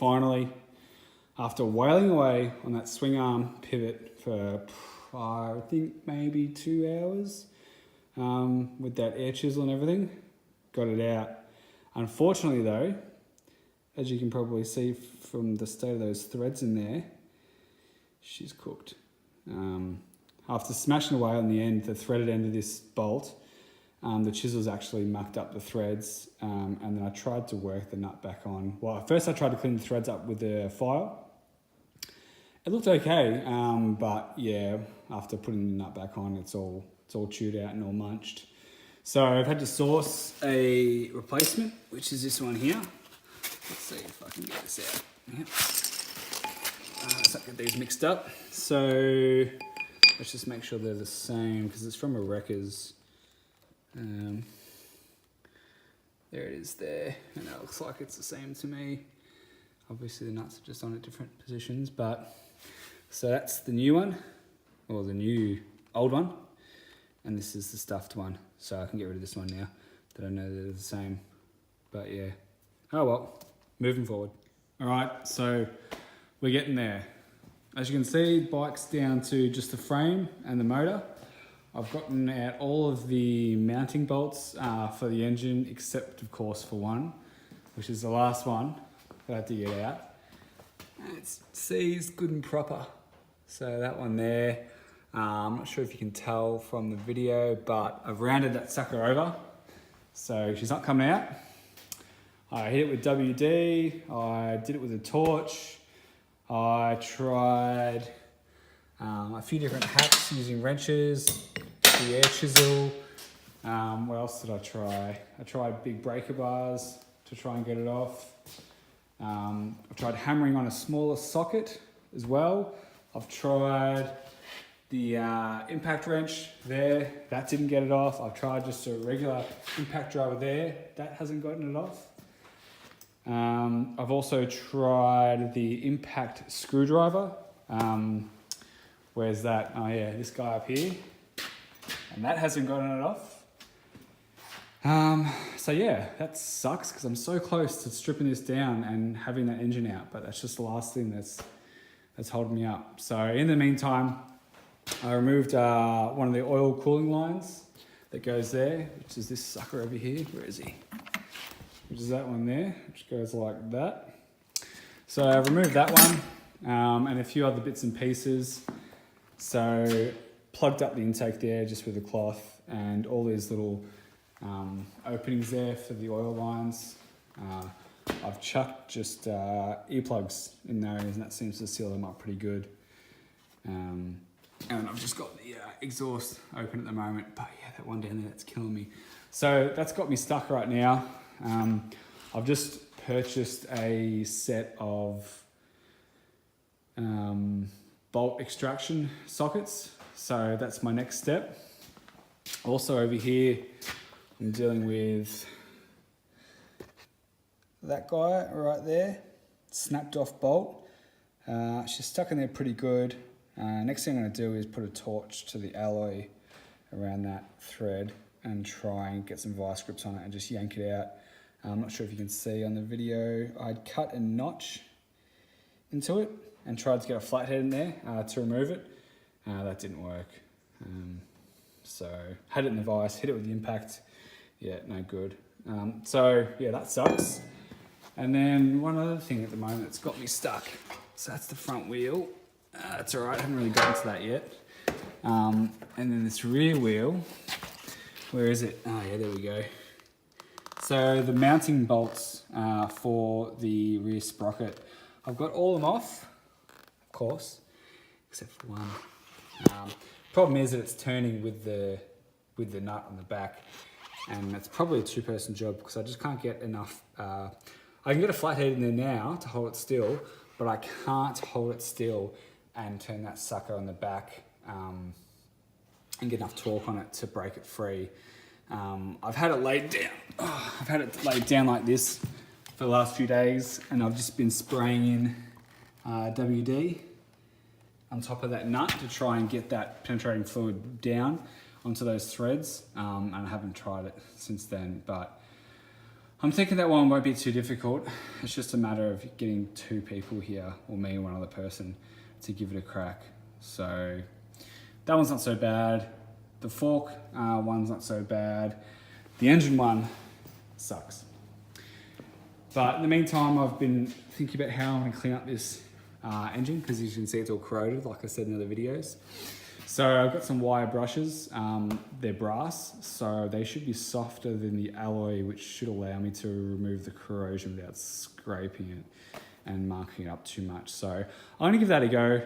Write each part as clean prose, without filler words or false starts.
finally, after wailing away on that swing arm pivot for, I think maybe 2 hours, with that air chisel and everything, got it out. Unfortunately though, as you can probably see from the state of those threads in there, she's cooked. After smashing away on the end, the threaded end of this bolt, the chisel's actually mucked up the threads, and then I tried to work the nut back on. Well, at first I tried to clean the threads up with the file. It looked okay, but yeah, after putting the nut back on, it's all chewed out and all munched. So I've had to source a replacement, which is this one here. Let's see if I can get this out. Yep. Let's not get these mixed up. So let's just make sure they're the same because it's from a Wreckers. There it is there, and it looks like it's the same to me. Obviously the nuts are just on at different positions, but so that's the new one, or the new old one, and this is the stuffed one. So I can get rid of this one now that I know they're the same. But yeah, oh well, moving forward. All right, so we're getting there. As you can see, bike's down to just the frame and the motor. I've gotten out all of the mounting bolts for the engine, except of course for one, which is the last one that I had to get out. And it's seized good and proper. So that one there, I'm not sure if you can tell from the video, but I've rounded that sucker over. So she's not coming out. I hit it with WD, I did it with a torch. I tried a few different hacks using wrenches, the air chisel. What else did I try? I tried big breaker bars to try and get it off. I've tried hammering on a smaller socket as well. I've tried the impact wrench there, that didn't get it off. I've tried just a regular impact driver there, that hasn't gotten it off. I've also tried the impact screwdriver. Where's that? Oh yeah, this guy up here. And that hasn't gotten it off. So yeah, that sucks because I'm so close to stripping this down and having that engine out, but that's just the last thing that's holding me up. So in the meantime, I removed one of the oil cooling lines that goes there, which is this sucker over here. Where is he? Which is that one there, which goes like that. So I removed that one and a few other bits and pieces. So plugged up the intake there just with a cloth and all these little openings there for the oil lines. I've chucked just earplugs in those and that seems to seal them up pretty good. And I've just got the exhaust open at the moment, but yeah, that one down there, that's killing me. So that's got me stuck right now. I've just purchased a set of bolt extraction sockets. So that's my next step. Also over here, I'm dealing with that guy right there, snapped off bolt. She's stuck in there pretty good. Next thing I'm gonna do is put a torch to the alloy around that thread and try and get some vice grips on it and just yank it out. I'm not sure if you can see on the video, I'd cut a notch into it and tried to get a flathead in there to remove it. That didn't work. So had it in the vise, hit it with the impact. Yeah, no good. So yeah, that sucks. And then one other thing at the moment that's got me stuck. So that's the front wheel. That's all right, I haven't really gotten to that yet. And then this rear wheel, where is it? Oh yeah, there we go. So the mounting bolts for the rear sprocket, I've got all of them off, of course, except for one. Problem is that it's turning with the nut on the back, and that's probably a two-person job because I just can't get enough. I can get a flathead in there now to hold it still, but I can't hold it still and turn that sucker on the back and get enough torque on it to break it free. I've had it laid down. I've had it laid down like this for the last few days, and I've just been spraying in WD on top of that nut to try and get that penetrating fluid down onto those threads. And I haven't tried it since then, but I'm thinking that one won't be too difficult. It's just a matter of getting 2 people here, or me and one other person, to give it a crack. So that one's not so bad. The fork one's not so bad. The engine one sucks. But in the meantime, I've been thinking about how I'm gonna clean up this engine, because as you can see, it's all corroded, like I said in other videos. So I've got some wire brushes. They're brass, so they should be softer than the alloy, which should allow me to remove the corrosion without scraping it and marking it up too much. So I'm gonna give that a go.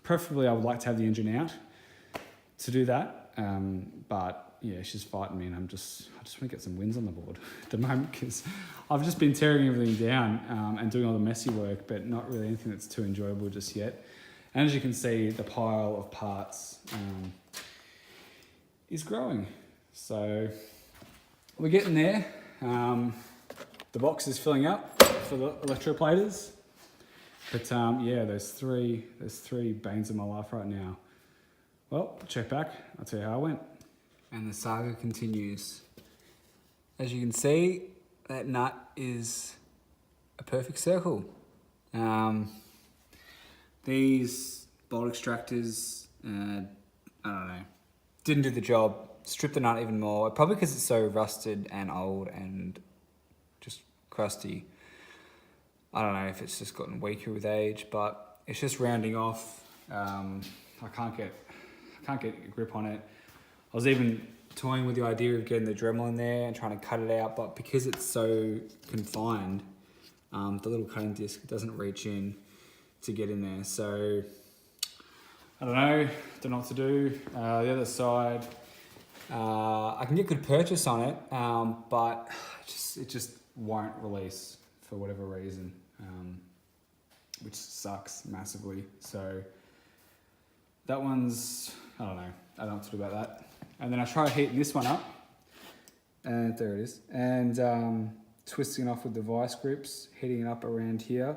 Preferably, I would like to have the engine out to do that. But yeah, she's fighting me, and I just want to get some wins on the board at the moment, because I've just been tearing everything down and doing all the messy work, but not really anything that's too enjoyable just yet. And as you can see, the pile of parts is growing. So we're getting there. The box is filling up for the electroplaters. But yeah, there's three banes of my life right now. Well, check back, I'll tell you how I went. And the saga continues. As you can see, that nut is a perfect circle. These bolt extractors, I don't know, didn't do the job. Stripped the nut even more, probably because it's so rusted and old and just crusty. I don't know if it's just gotten weaker with age, but it's just rounding off. I can't get a grip on it. I was even toying with the idea of getting the Dremel in there and trying to cut it out, but because it's so confined, the little cutting disc doesn't reach in to get in there. So I don't know what to do. The other side, I can get good purchase on it, but it just won't release for whatever reason, which sucks massively. So that one's, I don't know what to do about that. And then I try heating this one up, and there it is, and twisting it off with the vice grips, heating it up around here,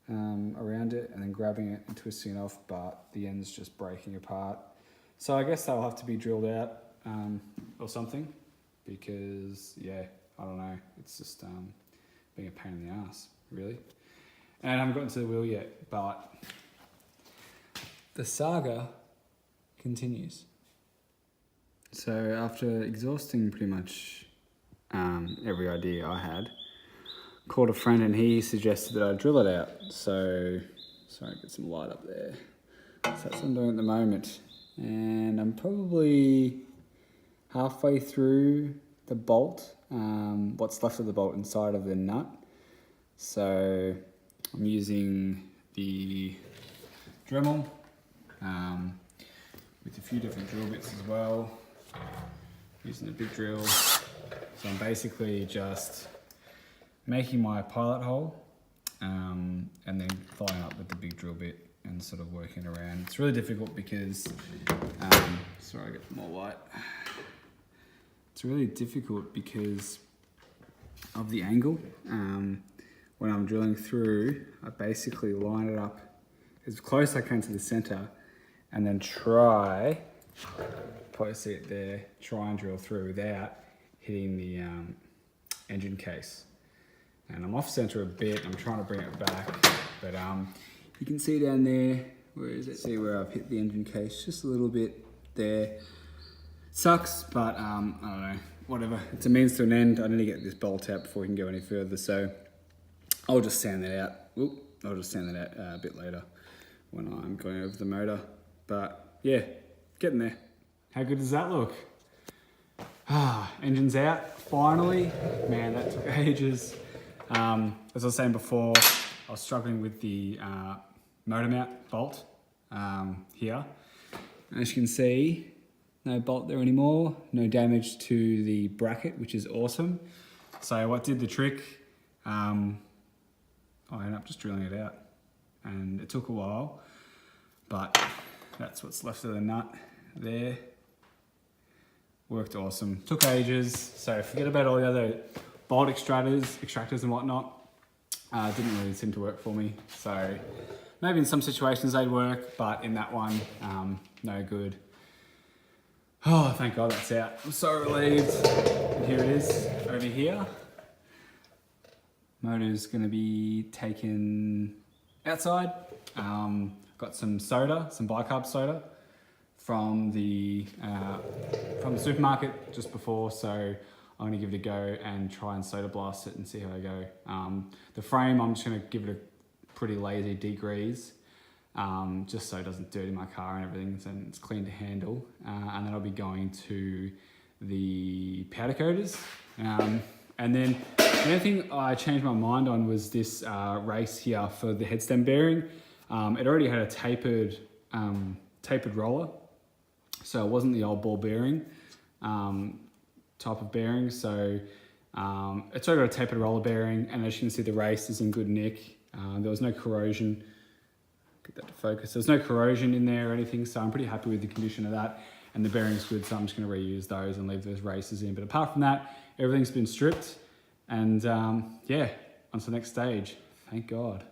around it, and then grabbing it and twisting it off, but the end's just breaking apart. So I guess that'll have to be drilled out or something, because yeah, I don't know, it's just being a pain in the ass, really. And I haven't gotten to the wheel yet, but the saga continues. So after exhausting pretty much every idea I had, called a friend and he suggested that I drill it out. So, sorry, get some light up there. So that's what I'm doing at the moment. And I'm probably halfway through the bolt, what's left of the bolt inside of the nut. So I'm using the Dremel with a few different drill bits as well, using a big drill. So I'm basically just making my pilot hole and then following up with the big drill bit and sort of working around. It's really difficult because, sorry, I get more light. It's really difficult because of the angle. When I'm drilling through, I basically line it up as close as I can to the center, and then probably see it there, try and drill through without hitting the engine case. And I'm off center a bit, I'm trying to bring it back, but you can see down there, where is it? See where I've hit the engine case, just a little bit there. Sucks, but I don't know, whatever. It's a means to an end. I need to get this bolt out before we can go any further, so I'll just sand that out. I'll just sand that out a bit later when I'm going over the motor. But yeah, getting there. How good does that look? Engine's out, finally. Man, that took ages. As I was saying before, I was struggling with the motor mount bolt here. As you can see, no bolt there anymore, no damage to the bracket, which is awesome. So what did the trick? I ended up just drilling it out, and it took a while, but that's what's left of the nut there. Worked awesome, took ages, so forget about all the other bolt extractors and whatnot. Didn't really seem to work for me. So maybe in some situations they'd work, but in that one, no good. Oh, thank God that's out. I'm so relieved. And here it is over here. Motor's going to be taken outside. Got some soda, some bicarb soda from the supermarket just before, so I'm going to give it a go and try and soda blast it and see how I go. The frame, I'm just going to give it a pretty lazy degrease, just so it doesn't dirty my car and everything, and it's clean to handle. And then I'll be going to the powder coaters. And then the only thing I changed my mind on was this race here for the headstem bearing. It already had a tapered roller, so it wasn't the old ball bearing type of bearing. So it's already got a tapered roller bearing, and as you can see, the race is in good nick. There was no corrosion. Get that to focus. There's no corrosion in there or anything, so I'm pretty happy with the condition of that. And the bearing's good, so I'm just going to reuse those and leave those races in. But apart from that, everything's been stripped, and yeah, on to the next stage. Thank God.